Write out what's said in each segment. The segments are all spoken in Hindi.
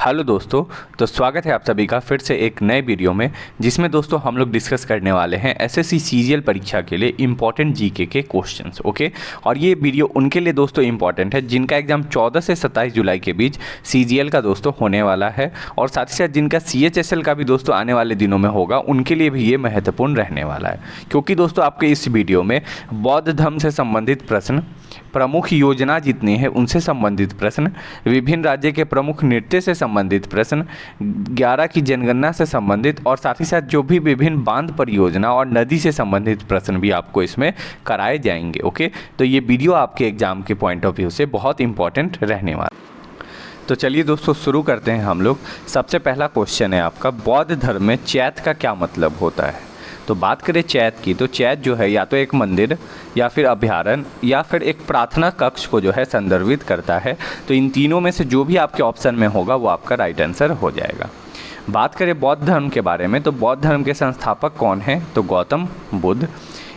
हेलो दोस्तों, तो स्वागत है आप सभी का फिर से एक नए वीडियो में, जिसमें दोस्तों हम लोग डिस्कस करने वाले हैं एसएससी सीजीएल परीक्षा के लिए इम्पॉर्टेंट जीके के क्वेश्चंस। ओके, और ये वीडियो उनके लिए दोस्तों इम्पॉर्टेंट है जिनका एग्जाम 14 से 27 जुलाई के बीच सीजीएल का दोस्तों होने वाला है, और साथ ही साथ जिनका सीएचएसएल का भी दोस्तों आने वाले दिनों में होगा, उनके लिए भी ये महत्वपूर्ण रहने वाला है। क्योंकि दोस्तों आपके इस वीडियो में बौद्ध धर्म से संबंधित प्रश्न, प्रमुख योजना जितनी है उनसे संबंधित प्रश्न, विभिन्न राज्य के प्रमुख नृत्य से संबंधित प्रश्न, 11 की जनगणना से संबंधित, और साथ ही साथ जो भी विभिन्न बांध परियोजना और नदी से संबंधित प्रश्न भी आपको इसमें कराए जाएंगे। ओके, तो ये वीडियो आपके एग्जाम के पॉइंट ऑफ व्यू से बहुत इंपॉर्टेंट रहने वाला। तो चलिए दोस्तों शुरू करते हैं हम लोग। सबसे पहला क्वेश्चन है आपका, बौद्ध धर्म में चैत का क्या मतलब होता है। तो बात करें चैत की, तो चैत जो है या तो एक मंदिर या फिर अभ्यारण्य या फिर एक प्रार्थना कक्ष को जो है संदर्भित करता है। तो इन तीनों में से जो भी आपके ऑप्शन में होगा वो आपका राइट आंसर हो जाएगा। बात करें बौद्ध धर्म के बारे में, तो बौद्ध धर्म के संस्थापक कौन हैं, तो गौतम बुद्ध।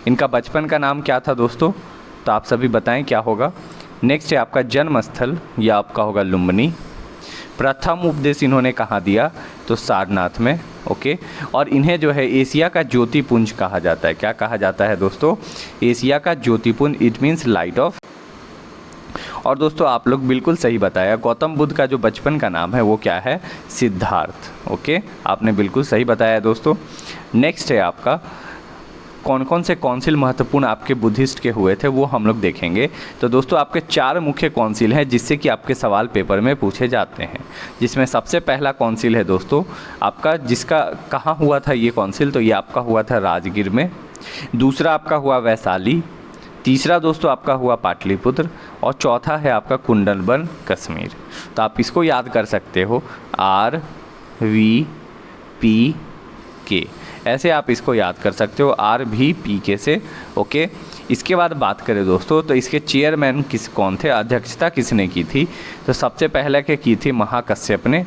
इनका बचपन का नाम क्या था दोस्तों, तो आप सभी बताएं क्या होगा। नेक्स्ट है आपका जन्म स्थल, या आपका होगा लुम्बिनी। प्रथम उपदेश इन्होंने कहाँ दिया, तो सारनाथ में। ओके, और इन्हें जो है एशिया का ज्योतिपुंज कहा जाता है। क्या कहा जाता है दोस्तों, एशिया का ज्योतिपुंज, इट मीन्स लाइट ऑफ। और दोस्तों आप लोग बिल्कुल सही बताया, गौतम बुद्ध का जो बचपन का नाम है वो क्या है, सिद्धार्थ। ओके, आपने बिल्कुल सही बताया दोस्तों। नेक्स्ट है आपका, कौन कौन से काउंसिल महत्वपूर्ण आपके बुद्धिस्ट के हुए थे वो हम लोग देखेंगे। तो दोस्तों आपके 4 मुख्य काउंसिल हैं जिससे कि आपके सवाल पेपर में पूछे जाते हैं, जिसमें सबसे पहला काउंसिल है दोस्तों आपका, जिसका कहाँ हुआ था ये काउंसिल, तो ये आपका हुआ था राजगीर में। दूसरा आपका हुआ वैशाली। तीसरा दोस्तों आपका हुआ पाटलिपुत्र, और चौथा है आपका कुंडलबन कश्मीर। तो आप इसको याद कर सकते हो, RVPK, ऐसे आप इसको याद कर सकते हो, RVPK से। ओके, इसके बाद बात करें दोस्तों, तो इसके चेयरमैन कौन थे, अध्यक्षता किसने की थी, तो सबसे पहले के की थी महाकश्यप ने।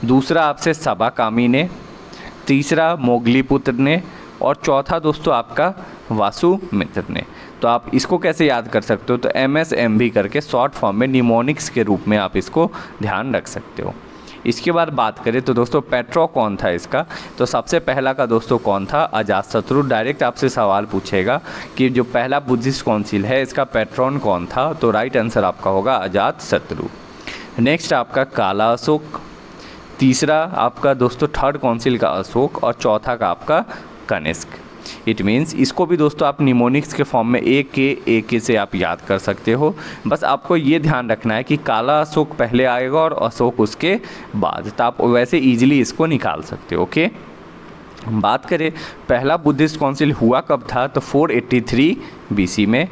दूसरा आपसे सभाकामी ने। तीसरा मोगलीपुत्र ने, और चौथा दोस्तों आपका वासुमित्र ने। तो आप इसको कैसे याद कर सकते हो, तो MSMB करके शॉर्ट फॉर्म में निमोनिक्स के रूप में आप इसको ध्यान रख सकते हो। इसके बाद बात करें तो दोस्तों पेट्रो कौन था इसका, तो सबसे पहला का दोस्तों कौन था, अजातशत्रु। डायरेक्ट आपसे सवाल पूछेगा कि जो पहला बुद्धिस्ट काउंसिल है इसका पैट्रॉन कौन था, तो राइट आंसर आपका होगा अजातशत्रु। नेक्स्ट आपका काला अशोक। तीसरा आपका दोस्तों थर्ड काउंसिल का अशोक, और चौथा का आपका कनिष्क। इट मीन्स इसको भी दोस्तों आप निमोनिक्स के फॉर्म में एक से आप याद कर सकते हो। बस आपको ये ध्यान रखना है कि काला अशोक पहले आएगा और अशोक उसके बाद, तो आप वैसे इजीली इसको निकाल सकते हो। ओके, बात करें पहला बुद्धिस्ट काउंसिल हुआ कब था, तो 483 BC में।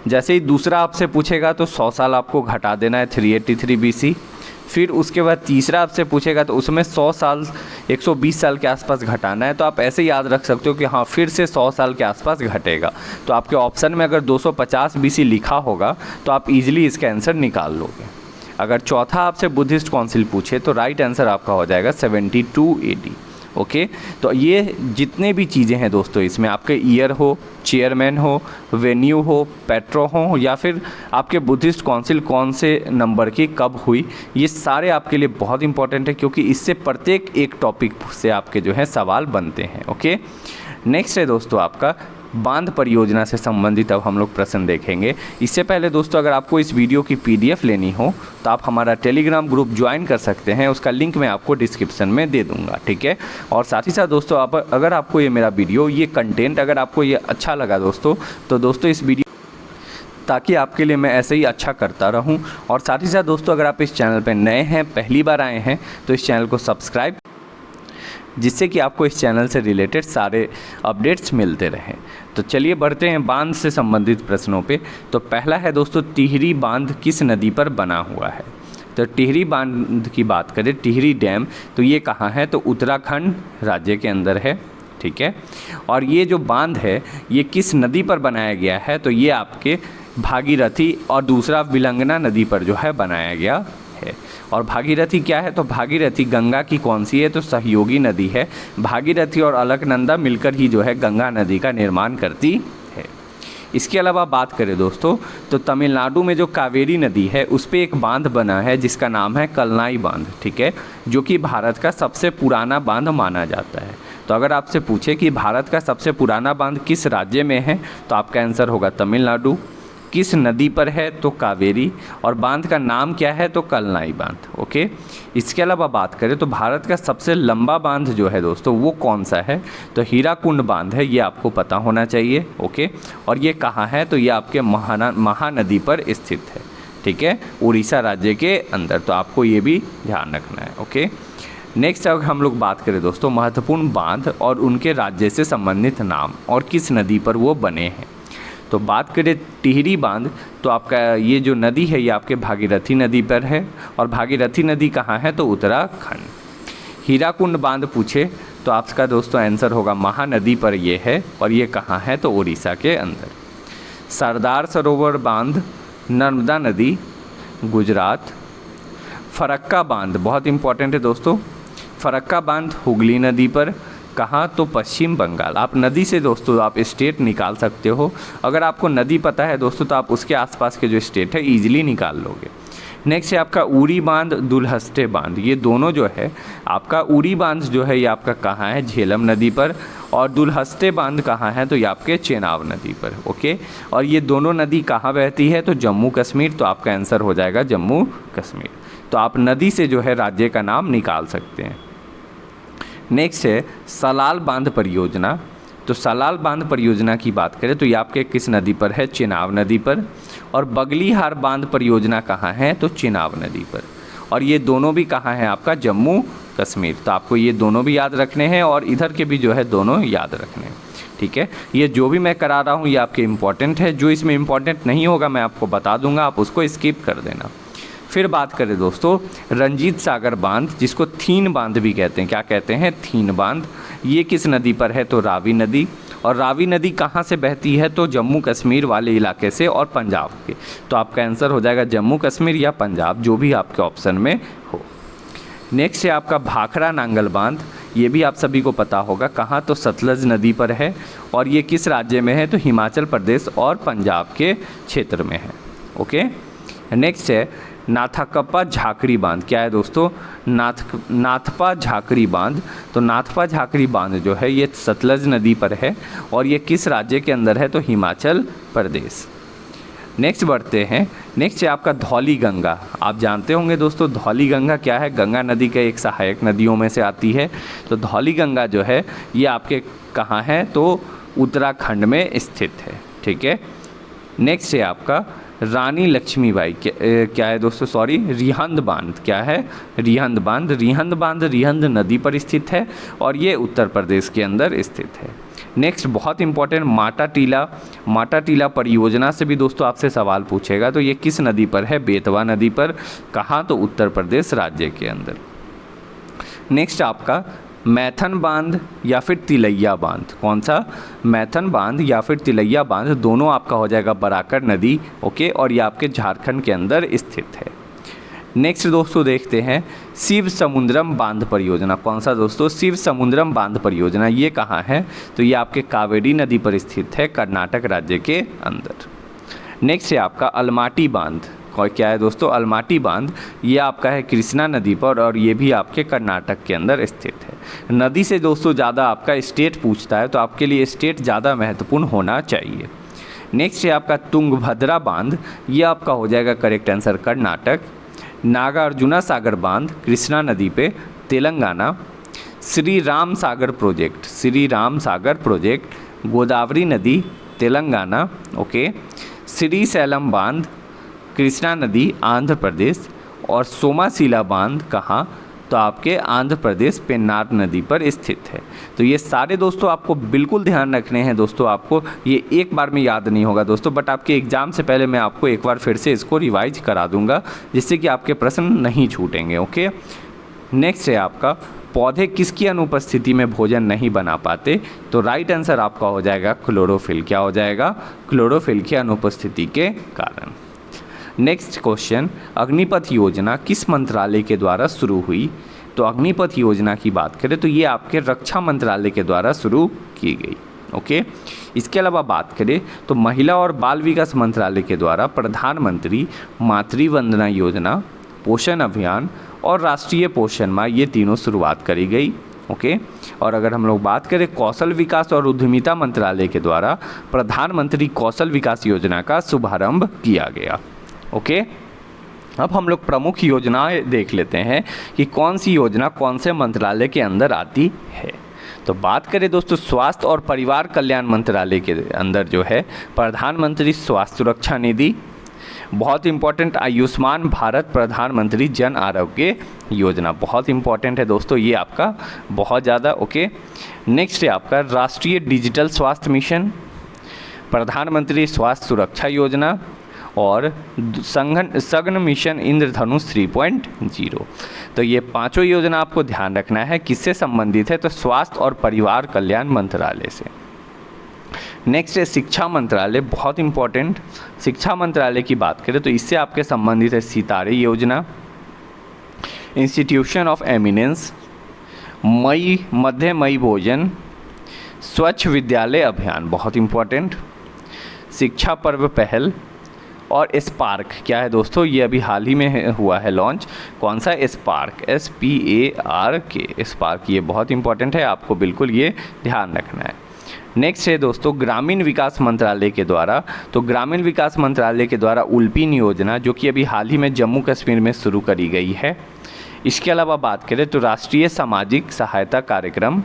जैसे ही दूसरा आपसे पूछेगा तो 100 साल आपको घटा देना है, 383 BC। फिर उसके बाद तीसरा आपसे पूछेगा तो उसमें 100 साल 120 साल के आसपास घटाना है। तो आप ऐसे याद रख सकते हो कि हाँ फिर से 100 साल के आसपास घटेगा। तो आपके ऑप्शन में अगर 250 BC लिखा होगा तो आप इजीली इसका आंसर निकाल लोगे। अगर चौथा आपसे बुद्धिस्ट काउंसिल पूछे तो राइट आंसर आपका हो जाएगा 72 AD। ओके, तो ये जितने भी चीज़ें हैं दोस्तों, इसमें आपके ईयर हो, चेयरमैन हो, वेन्यू हो, पेट्रो हो, या फिर आपके बुद्धिस्ट काउंसिल कौन से नंबर की कब हुई, ये सारे आपके लिए बहुत इंपॉर्टेंट है, क्योंकि इससे प्रत्येक एक टॉपिक से आपके जो है सवाल बनते हैं। ओके, नेक्स्ट है दोस्तों आपका बांध परियोजना से संबंधित अब हम लोग प्रश्न देखेंगे। इससे पहले दोस्तों अगर आपको इस वीडियो की PDF लेनी हो तो आप हमारा टेलीग्राम ग्रुप ज्वाइन कर सकते हैं, उसका लिंक मैं आपको डिस्क्रिप्शन में दे दूंगा, ठीक है। और साथ ही साथ दोस्तों आप अगर आपको ये मेरा वीडियो, ये कंटेंट अगर आपको ये अच्छा लगा दोस्तों, तो दोस्तों इस वीडियो, ताकि आपके लिए मैं ऐसे ही अच्छा करता रहूं। और साथ ही साथ दोस्तों अगर आप इस चैनल पर नए हैं, पहली बार आए हैं, तो इस चैनल को सब्सक्राइब, जिससे कि आपको इस चैनल से रिलेटेड सारे अपडेट्स मिलते रहें। तो चलिए बढ़ते हैं बांध से संबंधित प्रश्नों पे। तो पहला है दोस्तों, टिहरी बांध किस नदी पर बना हुआ है। तो टिहरी बांध की बात करें, टिहरी डैम, तो ये कहाँ है, तो उत्तराखंड राज्य के अंदर है, ठीक है। और ये जो बांध है ये किस नदी पर बनाया गया है, तो ये आपके भागीरथी और दूसरा विलंगना नदी पर जो है बनाया गया है। और भागीरथी क्या है, तो भागीरथी गंगा की कौन सी है, तो सहयोगी नदी है। भागीरथी और अलकनंदा मिलकर ही जो है गंगा नदी का निर्माण करती है। इसके अलावा बात करें दोस्तों तो तमिलनाडु में जो कावेरी नदी है उस पर एक बांध बना है जिसका नाम है कलनाई बांध, ठीक है, जो कि भारत का सबसे पुराना बांध माना जाता है। तो अगर आपसे पूछे कि भारत का सबसे पुराना बांध किस राज्य में है तो आपका आंसर होगा तमिलनाडु। किस नदी पर है तो कावेरी, और बांध का नाम क्या है तो कलनाई बांध। ओके, इसके अलावा बात करें तो भारत का सबसे लंबा बांध जो है दोस्तों वो कौन सा है तो हीराकुंड बांध है, ये आपको पता होना चाहिए। ओके, और ये कहाँ है तो ये आपके महानदी पर स्थित है, ठीक है, उड़ीसा राज्य के अंदर, तो आपको ये भी ध्यान रखना है। ओके, नेक्स्ट अगर हम लोग बात करें दोस्तों महत्वपूर्ण बांध और उनके राज्य से संबंधित नाम और किस नदी पर वो बने हैं, तो बात करें टिहरी बांध तो आपका ये जो नदी है ये आपके भागीरथी नदी पर है, और भागीरथी नदी कहाँ है तो उत्तराखंड। हीराकुंड बांध पूछे तो आपका दोस्तों आंसर होगा महानदी पर ये है, और ये कहाँ है तो उड़ीसा के अंदर। सरदार सरोवर बांध नर्मदा नदी गुजरात। फरक्का बांध बहुत इंपॉर्टेंट है दोस्तों, फरक्का बांध हुगली नदी पर, कहाँ तो पश्चिम बंगाल। आप नदी से दोस्तों आप स्टेट निकाल सकते हो, अगर आपको नदी पता है दोस्तों तो आप उसके आसपास के जो स्टेट है ईजिली निकाल लोगे। नेक्स्ट है आपका उरी बांध दुलहस्ते बांध, ये दोनों जो है आपका उरी बांध जो है ये आपका कहाँ है झेलम नदी पर, और दुलहस्ते बांध कहाँ है तो ये आपके चेनाब नदी पर। ओके, और ये दोनों नदी कहाँ बहती है तो जम्मू कश्मीर, तो आपका आंसर हो जाएगा जम्मू कश्मीर। तो आप नदी से जो है राज्य का नाम निकाल सकते हैं। नेक्स्ट है सलाल बांध परियोजना, तो सलाल बांध परियोजना की बात करें तो ये आपके किस नदी पर है चेनाब नदी पर, और बगलीहार बांध परियोजना कहाँ है तो चेनाब नदी पर, और ये दोनों भी कहाँ है आपका जम्मू कश्मीर। तो आपको ये दोनों भी याद रखने हैं और इधर के भी जो है दोनों याद रखने हैं, ठीक है। ये जो भी मैं करा रहा हूँ ये आपके इम्पॉर्टेंट है, जो इसमें इम्पॉर्टेंट नहीं होगा मैं आपको बता दूंगा, आप उसको स्किप कर देना। फिर बात करें दोस्तों रंजीत सागर बांध, जिसको थीन बांध भी कहते हैं, क्या कहते हैं थीन बांध, ये किस नदी पर है तो रावी नदी, और रावी नदी कहाँ से बहती है तो जम्मू कश्मीर वाले इलाके से और पंजाब के, तो आपका आंसर हो जाएगा जम्मू कश्मीर या पंजाब, जो भी आपके ऑप्शन में हो। नेक्स्ट है आपका भाखड़ा नांगल बांध, ये भी आप सभी को पता होगा कहाँ तो सतलज नदी पर है, और ये किस राज्य में है तो हिमाचल प्रदेश और पंजाब के क्षेत्र में है। ओके, नेक्स्ट है नाथाकप्पा झाकड़ी बांध, क्या है दोस्तों नाथपा झाकड़ी बांध, तो नाथपा झाकड़ी बांध जो है ये सतलज नदी पर है, और ये किस राज्य के अंदर है तो हिमाचल प्रदेश। नेक्स्ट बढ़ते हैं, नेक्स्ट है आपका धौली गंगा, आप जानते होंगे दोस्तों धौली गंगा क्या है, गंगा नदी के एक सहायक नदियों में से आती है। तो धौली गंगा जो है ये आपके कहाँ है तो उत्तराखंड में स्थित है, ठीक है। नेक्स्ट है आपका रानी लक्ष्मीबाई, क्या है दोस्तों सॉरी रिहंद बांध, क्या है रिहंद बांध, रिहंद बांध रिहंद नदी पर स्थित है, और ये उत्तर प्रदेश के अंदर स्थित है। नेक्स्ट बहुत इंपॉर्टेंट माटा टीला, माटा टीला परियोजना से भी दोस्तों आपसे सवाल पूछेगा, तो ये किस नदी पर है बेतवा नदी पर, कहाँ तो उत्तर प्रदेश राज्य के अंदर। नेक्स्ट आपका मैथन बांध या फिर तिलैया बांध, कौन सा मैथन बांध या फिर तिलैया बांध, दोनों आपका हो जाएगा बराकर नदी। ओके, और ये आपके झारखंड के अंदर स्थित है। नेक्स्ट दोस्तों देखते हैं शिव समुद्रम बांध परियोजना, कौन सा दोस्तों शिव समुद्रम बांध परियोजना, ये कहाँ है तो ये आपके कावेरी नदी पर स्थित है कर्नाटक राज्य के अंदर। नेक्स्ट है आपका अलमाटी बांध, क्या है दोस्तों अलमाटी बांध, ये आपका है कृष्णा नदी पर, और ये भी आपके कर्नाटक के अंदर स्थित है। नदी से दोस्तों ज़्यादा आपका स्टेट पूछता है तो आपके लिए स्टेट ज़्यादा महत्वपूर्ण होना चाहिए। नेक्स्ट है आपका तुंगभद्रा बांध, ये आपका हो जाएगा करेक्ट आंसर कर्नाटक। नागार्जुना सागर बांध कृष्णा नदी पे तेलंगाना। श्री राम सागर प्रोजेक्ट, श्री राम सागर प्रोजेक्ट गोदावरी नदी तेलंगाना। ओके, श्री सैलम बांध कृष्णा नदी आंध्र प्रदेश, और सोमाशिला बांध कहाँ तो आपके आंध्र प्रदेश पेन्नार नदी पर स्थित है। तो ये सारे दोस्तों आपको बिल्कुल ध्यान रखने हैं दोस्तों, आपको ये एक बार में याद नहीं होगा दोस्तों, बट आपके एग्ज़ाम से पहले मैं आपको एक बार फिर से इसको रिवाइज करा दूंगा जिससे कि आपके प्रश्न नहीं छूटेंगे। ओके, नेक्स्ट है आपका पौधे किसकी अनुपस्थिति में भोजन नहीं बना पाते, तो राइट आंसर आपका हो जाएगा क्लोरोफिल, क्या हो जाएगा क्लोरोफिल की अनुपस्थिति के कारण। नेक्स्ट क्वेश्चन अग्निपथ योजना किस मंत्रालय के द्वारा शुरू हुई, तो अग्निपथ योजना की बात करें तो ये आपके रक्षा मंत्रालय के द्वारा शुरू की गई। ओके। इसके अलावा बात करें तो महिला और बाल विकास मंत्रालय के द्वारा प्रधानमंत्री मातृ वंदना योजना, पोषण अभियान और राष्ट्रीय पोषण माह, ये तीनों शुरुआत करी गई। ओके। और अगर हम लोग बात करें कौशल विकास और उद्यमिता मंत्रालय के द्वारा प्रधानमंत्री कौशल विकास योजना का शुभारंभ किया गया। ओके। अब हम लोग प्रमुख योजनाएं देख लेते हैं कि कौन सी योजना कौन से मंत्रालय के अंदर आती है। तो बात करें दोस्तों स्वास्थ्य और परिवार कल्याण मंत्रालय के अंदर जो है प्रधानमंत्री स्वास्थ्य सुरक्षा निधि, बहुत इंपॉर्टेंट आयुष्मान भारत प्रधानमंत्री जन आरोग्य योजना, बहुत इंपॉर्टेंट है दोस्तों ये आपका बहुत ज़्यादा। ओके। नेक्स्ट है आपका राष्ट्रीय डिजिटल स्वास्थ्य मिशन, प्रधानमंत्री स्वास्थ्य सुरक्षा योजना और सघन मिशन इंद्रधनुष 3.0। तो ये पांचों योजना आपको ध्यान रखना है किससे संबंधित है, तो स्वास्थ्य और परिवार कल्याण मंत्रालय से। नेक्स्ट है शिक्षा मंत्रालय, बहुत इंपॉर्टेंट। शिक्षा मंत्रालय की बात करें तो इससे आपके संबंधित है सितारे योजना, इंस्टीट्यूशन ऑफ एमिनेंस, मध्य मई भोजन, स्वच्छ विद्यालय अभियान, बहुत इंपॉर्टेंट, शिक्षा पर्व पहल और स्पार्क। क्या है दोस्तों, ये अभी हाल ही में हुआ है लॉन्च, कौन सा, स्पार्क, SPARK, स्पार्क, ये बहुत इंपॉर्टेंट है, आपको बिल्कुल ये ध्यान रखना है। नेक्स्ट है दोस्तों ग्रामीण विकास मंत्रालय के द्वारा, तो ग्रामीण विकास मंत्रालय के द्वारा उल्पिन योजना जो कि अभी हाल ही में जम्मू कश्मीर में शुरू करी गई है। इसके अलावा बात करें तो राष्ट्रीय सामाजिक सहायता कार्यक्रम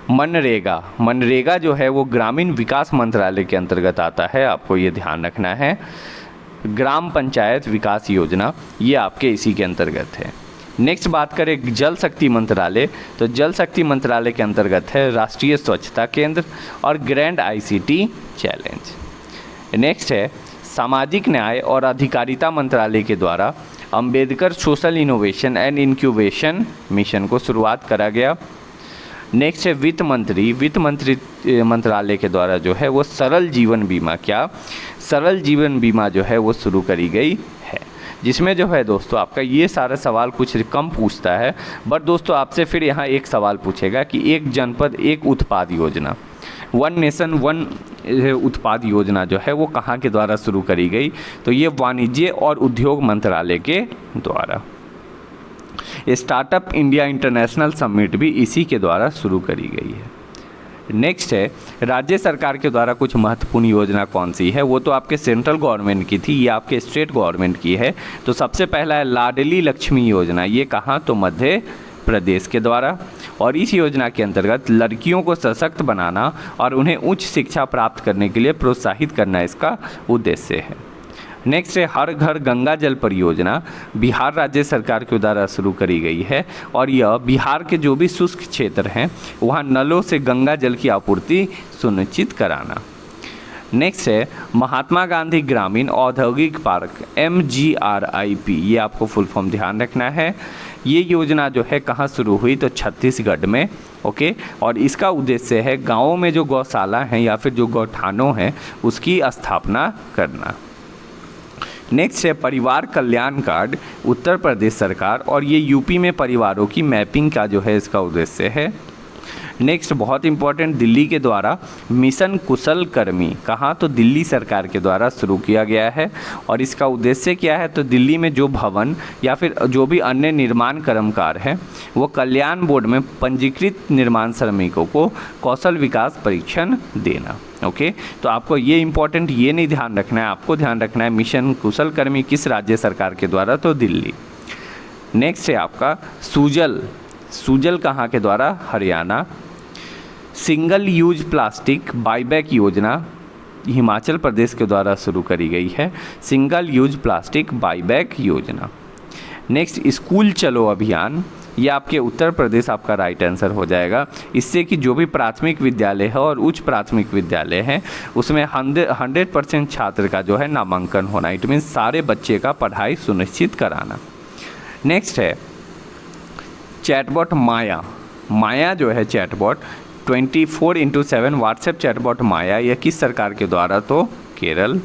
मनरेगा जो है वो ग्रामीण विकास मंत्रालय के अंतर्गत आता है, आपको ये ध्यान रखना है। ग्राम पंचायत विकास योजना ये आपके इसी के अंतर्गत है। नेक्स्ट बात करें जल शक्ति मंत्रालय, तो जल शक्ति मंत्रालय के अंतर्गत है राष्ट्रीय स्वच्छता केंद्र और ग्रैंड ICT चैलेंज। नेक्स्ट है सामाजिक न्याय और अधिकारिता मंत्रालय के द्वारा Ambedkar social innovation and incubation mission को शुरुआत करा गया। नेक्स्ट है वित्त मंत्री मंत्रालय के द्वारा जो है वो सरल जीवन बीमा जो है वो शुरू करी गई है, जिसमें जो है दोस्तों आपका ये सारा सवाल कुछ कम पूछता है, बट दोस्तों आपसे फिर यहाँ एक सवाल पूछेगा कि एक जनपद एक उत्पाद योजना, वन नेशन वन उत्पाद योजना जो है वो कहाँ के द्वारा शुरू करी गई, तो ये वाणिज्य और उद्योग मंत्रालय के द्वारा। स्टार्टअप इंडिया इंटरनेशनल समिट भी इसी के द्वारा शुरू करी गई है। नेक्स्ट है राज्य सरकार के द्वारा कुछ महत्वपूर्ण योजना कौन सी है, वो तो आपके सेंट्रल गवर्नमेंट की थी, ये आपके स्टेट गवर्नमेंट की है। तो सबसे पहला है लाडली लक्ष्मी योजना, ये कहाँ, तो मध्य प्रदेश के द्वारा, और इस योजना के अंतर्गत लड़कियों को सशक्त बनाना और उन्हें उच्च शिक्षा प्राप्त करने के लिए प्रोत्साहित करना इसका उद्देश्य है। नेक्स्ट है हर घर गंगा जल परियोजना, बिहार राज्य सरकार के द्वारा शुरू करी गई है और यह बिहार के जो भी शुष्क क्षेत्र हैं वहाँ नलों से गंगा जल की आपूर्ति सुनिश्चित कराना। नेक्स्ट है महात्मा गांधी ग्रामीण औद्योगिक पार्क MGRIP, ये आपको फुल फॉर्म ध्यान रखना है। ये योजना जो है कहाँ शुरू हुई, तो छत्तीसगढ़ में। ओके। और इसका उद्देश्य है गाँवों में जो गौशाला हैं या फिर जो गौठानों हैं उसकी स्थापना करना। नेक्स्ट है परिवार कल्याण कार्ड, उत्तर प्रदेश सरकार, और ये यूपी में परिवारों की मैपिंग का जो है इसका उद्देश्य है। नेक्स्ट बहुत इंपॉर्टेंट दिल्ली के द्वारा मिशन कुशल कर्मी, कहाँ, तो दिल्ली सरकार के द्वारा शुरू किया गया है और इसका उद्देश्य क्या है, तो दिल्ली में जो भवन या फिर जो भी अन्य निर्माण कर्मकार हैं वो कल्याण बोर्ड में पंजीकृत निर्माण श्रमिकों को कौशल विकास परीक्षण देना। ओके। तो आपको ये इंपॉर्टेंट ये नहीं ध्यान रखना है, आपको ध्यान रखना है मिशन कुशल कर्मी किस राज्य सरकार के द्वारा, तो दिल्ली। नेक्स्ट है आपका सूजल कहाँ के द्वारा, Haryana. Single use plastic buyback योजना हिमाचल प्रदेश के द्वारा शुरू करी गई है, सिंगल यूज प्लास्टिक बाईबैक योजना। नेक्स्ट स्कूल चलो अभियान, ये आपके उत्तर प्रदेश आपका राइट आंसर हो जाएगा। इससे कि जो भी प्राथमिक विद्यालय है और उच्च प्राथमिक विद्यालय हैं उसमें 100% छात्र का जो है नामांकन होना, इट मीन्स सारे बच्चे का पढ़ाई सुनिश्चित कराना। नेक्स्ट है चैटबॉट माया जो है चैटबॉट 24/7 व्हाट्सएप चैटबॉट माया, यह किस सरकार के द्वारा, तो केरल।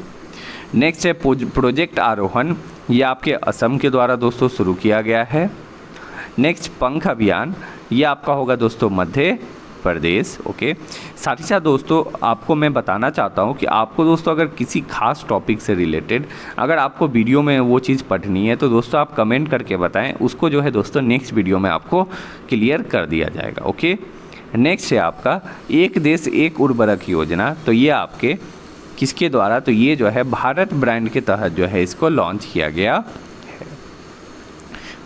नेक्स्ट है प्रोजेक्ट आरोहण, यह आपके असम के द्वारा दोस्तों शुरू किया गया है। नेक्स्ट पंख अभियान, ये आपका होगा दोस्तों मध्य प्रदेश। ओके, साथ ही साथ दोस्तों आपको मैं बताना चाहता हूँ कि आपको दोस्तों अगर किसी खास टॉपिक से रिलेटेड अगर आपको वीडियो में वो चीज़ पढ़नी है तो दोस्तों आप कमेंट करके बताएं, उसको जो है दोस्तों नेक्स्ट वीडियो में आपको क्लियर कर दिया जाएगा। ओके, नेक्स्ट है आपका एक देश एक उर्वरक योजना। तो ये आपके किसके द्वारा, तो ये जो है भारत ब्रांड के तहत जो है इसको लॉन्च किया गया है।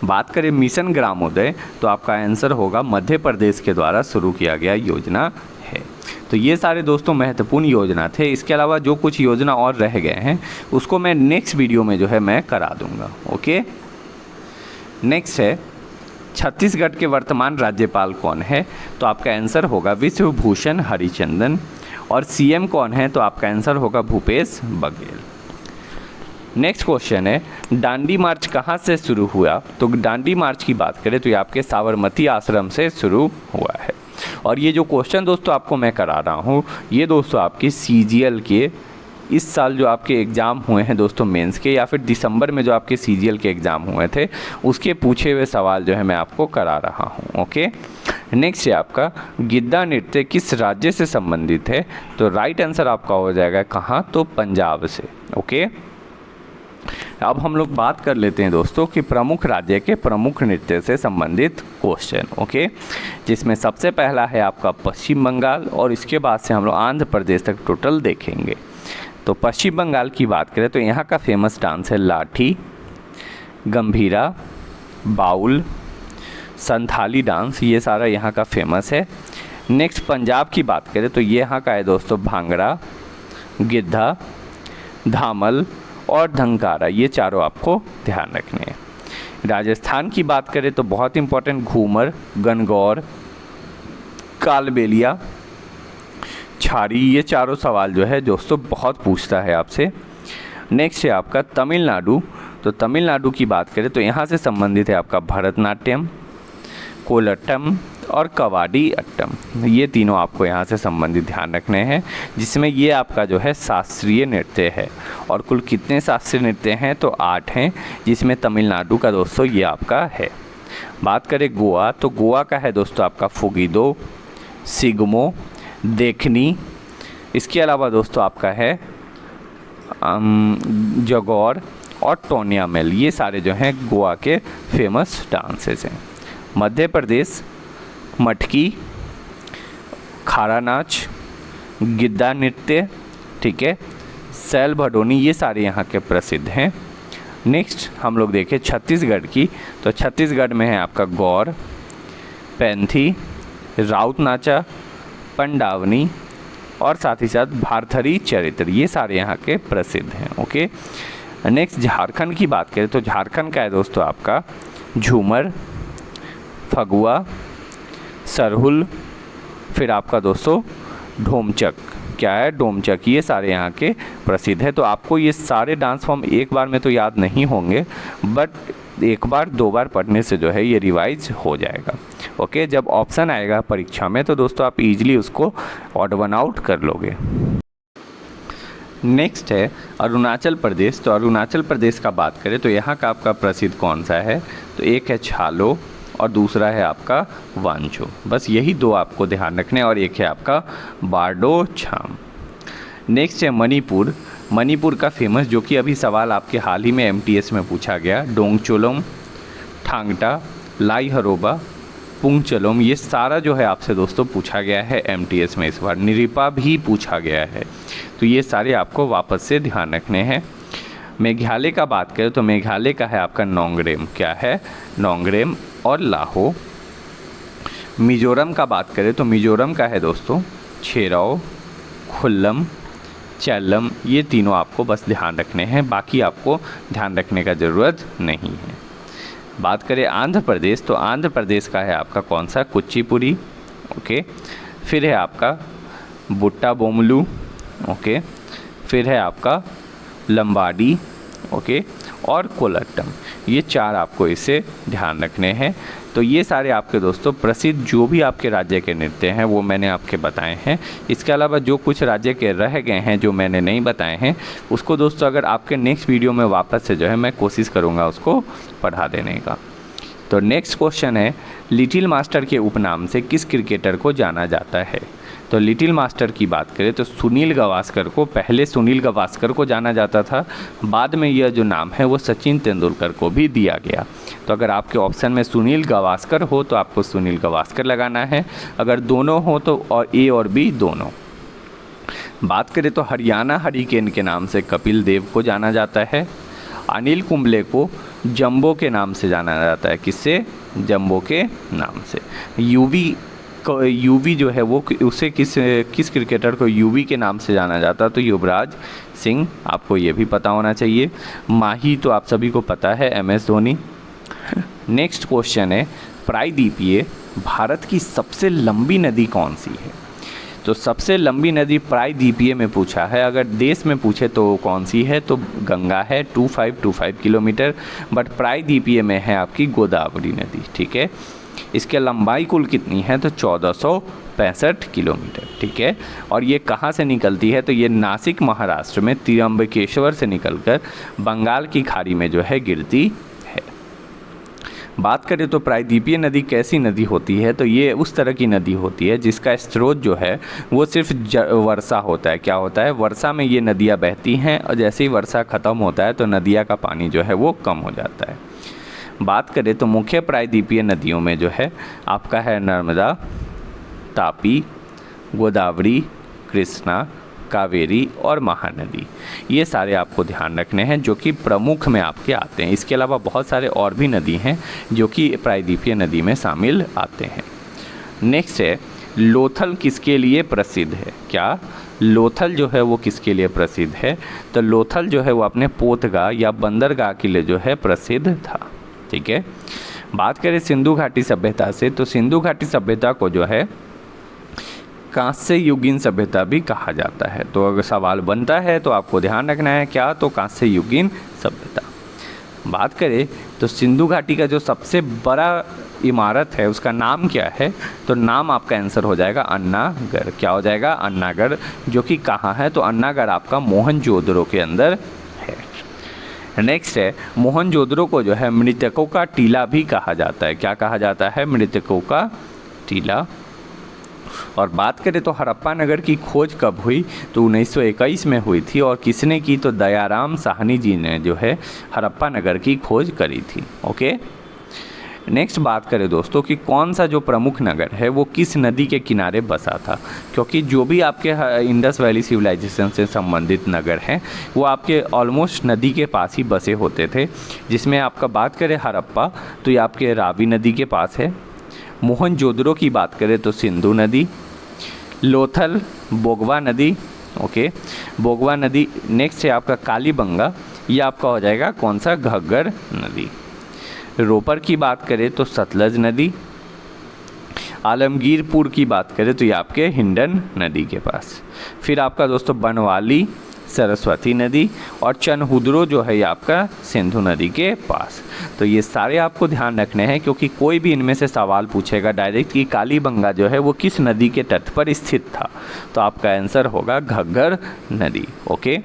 बात करें मिशन ग्रामोदय तो आपका आंसर होगा मध्य प्रदेश के द्वारा शुरू किया गया योजना है। तो ये सारे दोस्तों महत्वपूर्ण योजना थे। इसके अलावा जो कुछ योजना और रह गए हैं उसको मैं नेक्स्ट वीडियो में जो है मैं करा दूंगा। ओके, नेक्स्ट है छत्तीसगढ़ के वर्तमान राज्यपाल कौन है, तो आपका आंसर होगा विश्वभूषण हरिचंदन। और सीएम कौन है, तो आपका आंसर होगा भूपेश बघेल। नेक्स्ट क्वेश्चन है दांडी मार्च कहाँ से शुरू हुआ, तो दांडी मार्च की बात करें तो ये आपके साबरमती आश्रम से शुरू हुआ है। और ये जो क्वेश्चन दोस्तों आपको मैं करा रहा हूँ ये दोस्तों आपकी सीजीएल के इस साल जो आपके एग्ज़ाम हुए हैं दोस्तों मेंस के, या फिर दिसंबर में जो आपके सीजीएल के एग्ज़ाम हुए थे उसके पूछे हुए सवाल जो है मैं आपको करा रहा हूँ। ओके, नेक्स्ट है आपका गिद्दा नृत्य किस राज्य से संबंधित है, तो राइट आंसर आपका हो जाएगा कहाँ, तो पंजाब से। ओके, अब हम लोग बात कर लेते हैं दोस्तों कि प्रमुख राज्य के प्रमुख नृत्य से संबंधित क्वेश्चन। ओके, जिसमें सबसे पहला है आपका पश्चिम बंगाल और इसके बाद से हम लोग आंध्र प्रदेश तक टोटल देखेंगे। तो पश्चिम बंगाल की बात करें तो यहाँ का फेमस डांस है लाठी, गंभीरा, बाउल, संथाली डांस, ये सारा यहाँ का फेमस है। नेक्स्ट पंजाब की बात करें तो ये यहाँ का है दोस्तों भांगड़ा, गिद्धा, धामल और धंकारा, ये चारों आपको ध्यान रखने हैं। राजस्थान की बात करें तो बहुत इंपॉर्टेंट घूमर, गणगौर, कालबेलिया, छारी, ये चारों सवाल जो है दोस्तों बहुत पूछता है आपसे। नेक्स्ट है आपका तमिलनाडु। तो तमिलनाडु की बात करें तो यहाँ से संबंधित है आपका भरतनाट्यम, कोलट्टम और कवाडी अट्टम, ये तीनों आपको यहाँ से संबंधित ध्यान रखने हैं, जिसमें ये आपका जो है शास्त्रीय नृत्य है। और कुल कितने शास्त्रीय नृत्य हैं, तो 8 हैं, जिसमें तमिलनाडु का दोस्तों ये आपका है। बात करें गोवा तो गोवा का है दोस्तों आपका फुगिदो, सिगमो, देखनी, इसके अलावा दोस्तों आपका है जगौर और टोनियामेल, ये सारे जो हैं गोवा के फेमस डांसेस हैं। मध्य प्रदेश मटकी, खारा नाच, गिद्दा नृत्य, ठीक है, सैल भडोनी, ये सारे यहाँ के प्रसिद्ध हैं। नेक्स्ट हम लोग देखें छत्तीसगढ़ की, तो छत्तीसगढ़ में है आपका गौर, पैंथी, राउत नाचा, पंडावनी और साथ ही साथ भारथरी चरित्र, ये सारे यहाँ के प्रसिद्ध हैं। ओके, नेक्स्ट झारखंड की बात करें तो झारखंड का है दोस्तों आपका झूमर, फगुआ, सरहुल, फिर आपका दोस्तों ढोमचक, क्या है डोमचक, ये सारे यहाँ के प्रसिद्ध है। तो आपको ये सारे डांस फॉर्म एक बार में तो याद नहीं होंगे, बट एक बार 2 बार पढ़ने से जो है ये रिवाइज हो जाएगा। ओके, जब ऑप्शन आएगा परीक्षा में तो दोस्तों आप इजीली उसको ऑड वन आउट कर लोगे। नेक्स्ट है अरुणाचल प्रदेश। तो अरुणाचल प्रदेश का बात करें तो यहाँ का आपका प्रसिद्ध कौन सा है, तो एक है छालो और दूसरा है आपका वांचो, बस यही 2 आपको ध्यान रखने, और एक है आपका बारडो छाम। नेक्स्ट है मणिपुर। मणिपुर का फेमस जो कि अभी सवाल आपके हाल ही में एमटीएस में पूछा गया, डोंगचोलोम, ठांगटा, लाई हरोबा, पुंगचलोम, ये सारा जो है आपसे दोस्तों पूछा गया है एमटीएस में। इस बार निरिपा भी पूछा गया है, तो ये सारे आपको वापस से ध्यान रखने हैं। मेघालय का बात करें तो मेघालय का है आपका नोंगरेम, क्या है नोंगरेम और लाहो। मिजोरम का बात करें तो मिजोरम का है दोस्तों छेराओ, खुल्लम, चैलम, ये तीनों आपको बस ध्यान रखने हैं, बाकी आपको ध्यान रखने का ज़रूरत नहीं है। बात करें आंध्र प्रदेश तो आंध्र प्रदेश का है आपका कौन सा, कुचिपुड़ी, ओके, फिर है आपका बुट्टा बोमलू, ओके, फिर है आपका लंबाडी, ओके, और कोलट्टम, ये 4 आपको इसे ध्यान रखने हैं। तो ये सारे आपके दोस्तों प्रसिद्ध जो भी आपके राज्य के नृत्य हैं वो मैंने आपके बताए हैं। इसके अलावा जो कुछ राज्य के रह गए हैं जो मैंने नहीं बताए हैं उसको दोस्तों अगर आपके नेक्स्ट वीडियो में वापस से जो है मैं कोशिश करूँगा उसको पढ़ा देने का। तो नेक्स्ट क्वेश्चन है, लिटिल मास्टर के उपनाम से किस क्रिकेटर को जाना जाता है? तो लिटिल मास्टर की बात करें तो सुनील गावस्कर को, पहले सुनील गावस्कर को जाना जाता था, बाद में यह जो नाम है वो सचिन तेंदुलकर को भी दिया गया। तो अगर आपके ऑप्शन में सुनील गावस्कर हो तो आपको सुनील गावस्कर लगाना है, अगर दोनों हो तो और ए और बी दोनों। बात करें तो हरियाणा हरिकेन के नाम से कपिल देव को जाना जाता है। अनिल कुंबले को जंबो के नाम से जाना जाता है, किससे? जंबो के नाम से। यूवी जो है वो उसे किस क्रिकेटर को यूवी के नाम से जाना जाता है? तो युवराज सिंह, आपको ये भी पता होना चाहिए। माही तो आप सभी को पता है, MS धोनी। नेक्स्ट क्वेश्चन है, प्रायद्वीपीय भारत की सबसे लंबी नदी कौन सी है? तो सबसे लंबी नदी प्रायद्वीपीय में पूछा है, अगर देश में पूछे तो कौन सी है? तो गंगा है 2525 किलोमीटर, बट प्रायद्वीपीय में है आपकी गोदावरी नदी, ठीक है। इसके लंबाई कुल कितनी है? तो 1465 किलोमीटर, ठीक है। और ये कहाँ से निकलती है? तो ये नासिक महाराष्ट्र में त्र्यंबकेश्वर से निकलकर बंगाल की खाड़ी में जो है गिरती है। बात करें तो प्रायद्वीपीय नदी कैसी नदी होती है? तो ये उस तरह की नदी होती है जिसका स्रोत जो है वो सिर्फ वर्षा होता है। क्या होता है? वर्षा में ये नदियाँ बहती हैं और जैसे ही वर्षा ख़त्म होता है तो नदियाँ का पानी जो है वो कम हो जाता है। बात करें तो मुख्य प्रायद्वीपीय नदियों में जो है आपका है नर्मदा, तापी, गोदावरी, कृष्णा, कावेरी और महानदी। ये सारे आपको ध्यान रखने हैं जो कि प्रमुख में आपके आते हैं। इसके अलावा बहुत सारे और भी नदी हैं जो कि प्रायद्वीपीय नदी में शामिल आते हैं। नेक्स्ट है, लोथल किसके लिए प्रसिद्ध है? क्या लोथल जो है वो किसके लिए प्रसिद्ध है? तो लोथल जो है वो अपने पोतगाह या बंदरगाह के लिए जो है प्रसिद्ध था, ठीक है। बात करें सिंधु घाटी सभ्यता से, तो सिंधु घाटी सभ्यता को जो है कांस्य युगीन सभ्यता भी कहा जाता है। तो अगर सवाल बनता है तो आपको ध्यान रखना है क्या? तो कांस्य युगीन सभ्यता। बात करें तो सिंधु घाटी का जो सबसे बड़ा इमारत है उसका नाम क्या है? तो नाम आपका आंसर हो जाएगा अन्नागढ़। क्या हो जाएगा? अन्नागढ़, जो कि कहाँ है? तो अन्नागढ़ आपका मोहनजोदड़ो के अंदर है। नेक्स्ट है, मोहनजोदड़ो को जो है मृतकों का टीला भी कहा जाता है। क्या कहा जाता है? मृतकों का टीला। और बात करें तो हड़प्पा नगर की खोज कब हुई? तो 1921 में हुई थी। और किसने की? तो दयाराम साहनी जी ने जो है हड़प्पा नगर की खोज करी थी, ओके। नेक्स्ट बात करें दोस्तों कि कौन सा जो प्रमुख नगर है वो किस नदी के किनारे बसा था? क्योंकि जो भी आपके इंडस वैली सिविलाइजेशन से संबंधित नगर हैं वो आपके ऑलमोस्ट नदी के पास ही बसे होते थे। जिसमें आपका बात करें हड़प्पा तो ये आपके रावी नदी के पास है। मोहनजोदड़ो की बात करें तो सिंधु नदी। लोथल बोगवा नदी, ओके, बोगवा नदी। नेक्स्ट है आपका कालीबंगा, ये आपका हो जाएगा कौन सा? घग्गर नदी। रोपर की बात करें तो सतलज नदी। आलमगीरपुर की बात करें तो ये आपके हिंडन नदी के पास। फिर आपका दोस्तों बनवाली सरस्वती नदी। और चनहुद्रो जो है ये आपका सिंधु नदी के पास। तो ये सारे आपको ध्यान रखने हैं क्योंकि कोई भी इनमें से सवाल पूछेगा डायरेक्ट कि कालीबंगा जो है वो किस नदी के तट पर स्थित था, तो आपका आंसर होगा घग्गर नदी, ओके।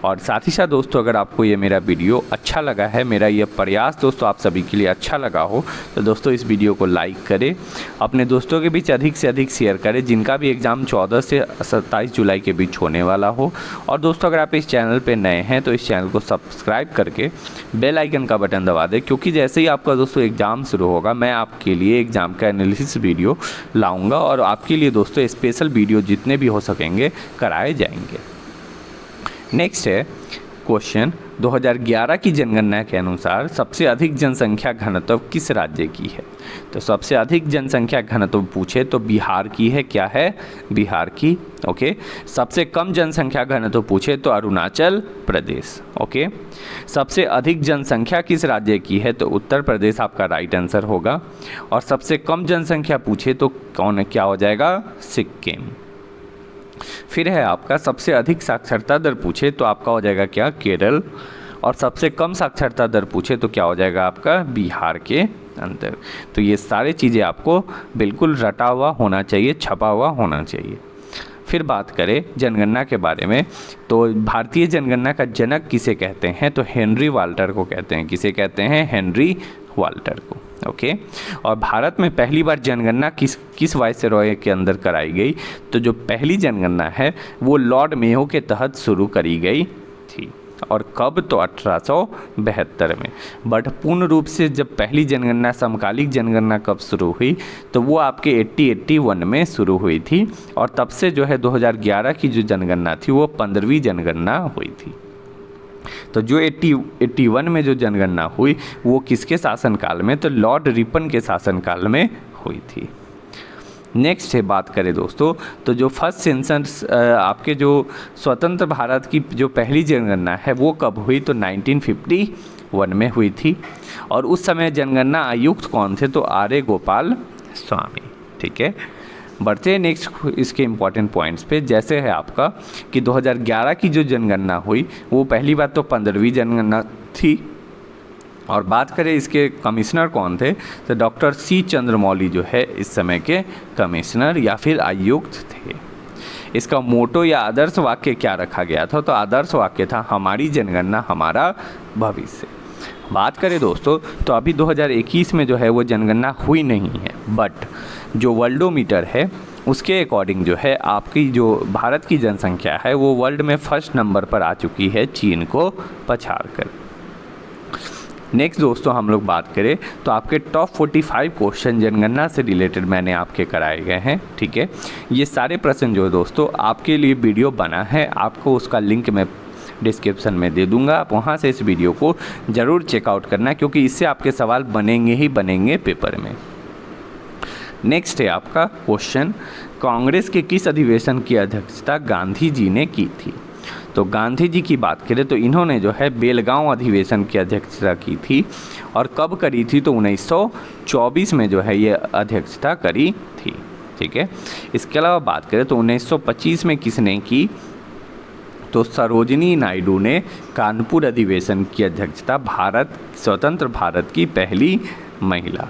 और साथ ही साथ दोस्तों अगर आपको ये मेरा वीडियो अच्छा लगा है, मेरा ये प्रयास दोस्तों आप सभी के लिए अच्छा लगा हो, तो दोस्तों इस वीडियो को लाइक करें, अपने दोस्तों के बीच अधिक से अधिक शेयर करें जिनका भी एग्ज़ाम 14 से 27 जुलाई के बीच होने वाला हो। और दोस्तों अगर आप इस चैनल पे नए हैं तो इस चैनल को सब्सक्राइब करके बेल आइकन का बटन दबा दें, क्योंकि जैसे ही आपका दोस्तों एग्ज़ाम शुरू होगा मैं आपके लिए एग्ज़ाम का एनालिसिस वीडियो लाऊंगा और आपके लिए दोस्तों स्पेशल वीडियो जितने भी हो सकेंगे कराए जाएंगे। नेक्स्ट है क्वेश्चन, 2011 की जनगणना के अनुसार सबसे अधिक जनसंख्या घनत्व किस राज्य की है? तो सबसे अधिक जनसंख्या घनत्व पूछे तो बिहार की है। क्या है? बिहार की, ओके। सबसे कम जनसंख्या घनत्व पूछे तो अरुणाचल प्रदेश, ओके। सबसे अधिक जनसंख्या किस राज्य की है? तो उत्तर प्रदेश आपका राइट आंसर होगा। और सबसे कम जनसंख्या पूछे तो क्या हो जाएगा? सिक्किम। फिर है आपका सबसे अधिक साक्षरता दर पूछे तो आपका हो जाएगा क्या? केरल। और सबसे कम साक्षरता दर पूछे तो क्या हो जाएगा आपका? बिहार के अंदर। तो ये सारी चीज़ें आपको बिल्कुल रटा हुआ होना चाहिए, छपा हुआ होना चाहिए। फिर बात करें जनगणना के बारे में तो भारतीय जनगणना का जनक किसे कहते हैं? तो हेनरी वाल्टर को कहते हैं। किसे कहते हैं? हेनरी वाल्टर को, ओके। और भारत में पहली बार जनगणना किस वायसरॉय के अंदर कराई गई? तो जो पहली जनगणना है वो लॉर्ड मेयो के तहत शुरू करी गई थी। और कब? तो 1872 में। बट पूर्ण रूप से जब पहली जनगणना, समकालिक जनगणना कब शुरू हुई? तो वो आपके 1881 में शुरू हुई थी। और तब से जो है 2011 की जो जनगणना थी वो 15वीं जनगणना हुई थी। तो जो 81 में जो जनगणना हुई वो किसके शासनकाल में? तो लॉर्ड रिपन के शासनकाल में हुई थी। नेक्स्ट से बात करें दोस्तों, तो जो फर्स्ट सेंसस आपके जो स्वतंत्र भारत की जो पहली जनगणना है वो कब हुई? तो 1951 में हुई थी। और उस समय जनगणना आयुक्त कौन थे? तो आर.ए. गोपाल स्वामी। ठीक है, बढ़ते हैं नेक्स्ट इसके इम्पॉर्टेंट पॉइंट्स पे। जैसे है आपका कि 2011 की जो जनगणना हुई वो पहली बात तो 15वीं जनगणना थी। और बात करें इसके कमिश्नर कौन थे? तो डॉक्टर सी चंद्रमौली जो है इस समय के कमिश्नर या फिर आयुक्त थे। इसका मोटो या आदर्श वाक्य क्या रखा गया था? तो आदर्श वाक्य था हमारी जनगणना हमारा भविष्य। बात करें दोस्तों तो अभी 2021 में जो है वो जनगणना हुई नहीं है, बट जो वर्ल्डोमीटर है उसके अकॉर्डिंग जो है आपकी जो भारत की जनसंख्या है वो वर्ल्ड में फर्स्ट नंबर पर आ चुकी है, चीन को पछाड़ कर। नेक्स्ट दोस्तों हम लोग बात करें तो आपके टॉप 45 क्वेश्चन जनगणना से रिलेटेड मैंने आपके कराए गए हैं। ठीक है, ये सारे प्रश्न जो है दोस्तों आपके लिए वीडियो बना है, आपको उसका लिंक मैं डिस्क्रिप्शन में दे दूंगा, आप वहाँ से इस वीडियो को ज़रूर चेकआउट करना क्योंकि इससे आपके सवाल बनेंगे ही बनेंगे पेपर में। नेक्स्ट है आपका क्वेश्चन, कांग्रेस के किस अधिवेशन की अध्यक्षता गांधी जी ने की थी? तो गांधी जी की बात करें तो इन्होंने जो है बेलगांव अधिवेशन की अध्यक्षता की थी। और कब करी थी? तो 1924 में जो है ये अध्यक्षता करी थी। ठीक है, इसके अलावा बात करें तो 1925 में किसने की? तो सरोजिनी नायडू ने कानपुर अधिवेशन की अध्यक्षता, भारत स्वतंत्र भारत की पहली महिला।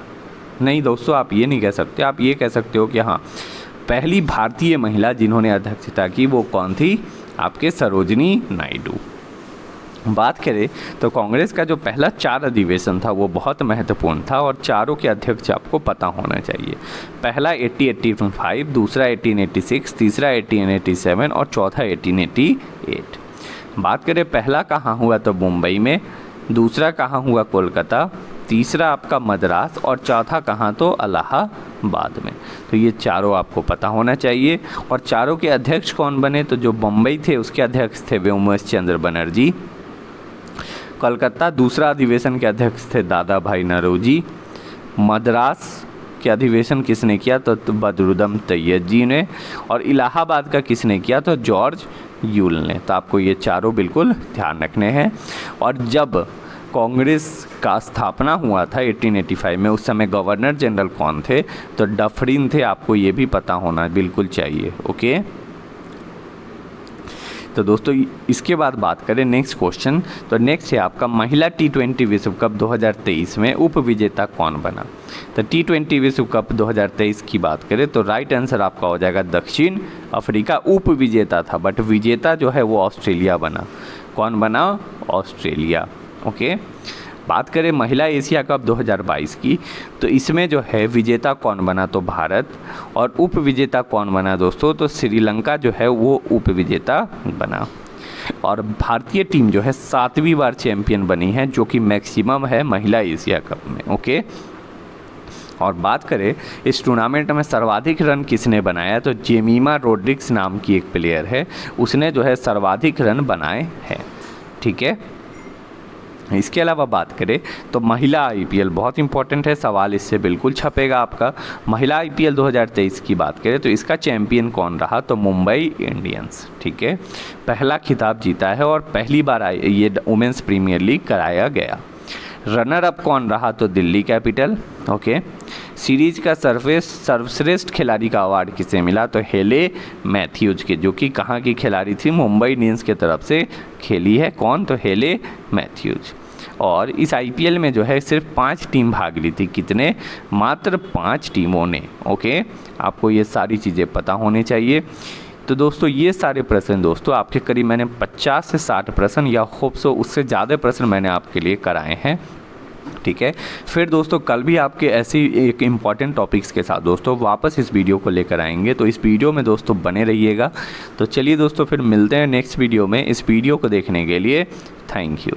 नहीं दोस्तों, आप ये नहीं कह सकते, आप ये कह सकते हो कि हाँ पहली भारतीय महिला जिन्होंने अध्यक्षता की वो कौन थी? आपके सरोजिनी नायडू। बात करें तो कांग्रेस का जो पहला 4 अधिवेशन था वो बहुत महत्वपूर्ण था और चारों के अध्यक्ष आपको पता होना चाहिए। पहला 1885, दूसरा 1886, तीसरा 1887 और चौथा 1888। बात करें पहला कहाँ हुआ? तो मुंबई में, दूसरा कहाँ हुआ? कोलकाता, तीसरा आपका मद्रास और चौथा कहाँ? तो इलाहाबाद में। तो ये चारों आपको पता होना चाहिए। और चारों के अध्यक्ष कौन बने? तो जो बम्बई थे उसके अध्यक्ष थे व्योमेश चंद्र बनर्जी। कलकत्ता दूसरा अधिवेशन के अध्यक्ष थे दादा भाई नौरोजी। मद्रास के अधिवेशन किसने किया? तो बदरुद्दीन तैयब जी ने। और इलाहाबाद का किसने किया? तो जॉर्ज यूल ने। तो आपको ये चारों बिल्कुल ध्यान रखने हैं। और जब कांग्रेस का स्थापना हुआ था 1885 में, उस समय गवर्नर जनरल कौन थे? तो डफरिन थे। आपको ये भी पता होना बिल्कुल चाहिए। ओके, तो दोस्तों इसके बाद बात करें नेक्स्ट क्वेश्चन, तो नेक्स्ट है आपका महिला T20 विश्व कप 2023 में उप विजेता कौन बना? तो T20 विश्व कप 2023 की बात करें तो राइट आंसर आपका हो जाएगा दक्षिण अफ्रीका उप विजेता था, बट विजेता जो है वो ऑस्ट्रेलिया बना। कौन बना? ऑस्ट्रेलिया। ओके, बात करें महिला एशिया कप 2022 की तो इसमें जो है विजेता कौन बना? तो भारत। और उप विजेता कौन बना दोस्तों? तो श्रीलंका जो है वो उप विजेता बना। और भारतीय टीम जो है 7वीं बार चैंपियन बनी है, जो कि मैक्सिमम है महिला एशिया कप में। ओके, और बात करें इस टूर्नामेंट में सर्वाधिक रन किसने बनाया? तो जेमिमा रोड्रिग्स नाम की एक प्लेयर है, उसने जो है सर्वाधिक रन बनाए हैं। ठीक है, इसके अलावा बात करें तो महिला IPL बहुत इंपॉर्टेंट है, सवाल इससे बिल्कुल छपेगा आपका। महिला IPL 2023 की बात करें तो इसका चैंपियन कौन रहा? तो मुंबई इंडियंस। ठीक है, पहला खिताब जीता है और पहली बार ये वुमेंस प्रीमियर लीग कराया गया। रनर अप कौन रहा? तो दिल्ली कैपिटल। ओके, सीरीज का सर्वश्रेष्ठ खिलाड़ी का अवार्ड किसे मिला? तो हेले मैथ्यूज के, जो कि कहाँ की खिलाड़ी थी? मुंबई इंडियंस की तरफ से खेली है। कौन? तो हेले मैथ्यूज। और इस IPL में जो है सिर्फ 5 टीम भाग ली थी। कितने? मात्र 5 टीमों ने। ओके, आपको ये सारी चीज़ें पता होनी चाहिए। तो दोस्तों ये सारे प्रश्न दोस्तों आपके करीब मैंने 50 से 60 प्रश्न या होप सो उससे ज़्यादा प्रश्न मैंने आपके लिए कराए हैं। ठीक है। फिर दोस्तों कल भी आपके ऐसी एक इम्पॉर्टेंट टॉपिक्स के साथ दोस्तों वापस इस वीडियो को लेकर आएंगे, तो इस वीडियो में दोस्तों बने रहिएगा। तो चलिए दोस्तों फिर मिलते हैं नेक्स्ट वीडियो में। इस वीडियो को देखने के लिए थैंक यू।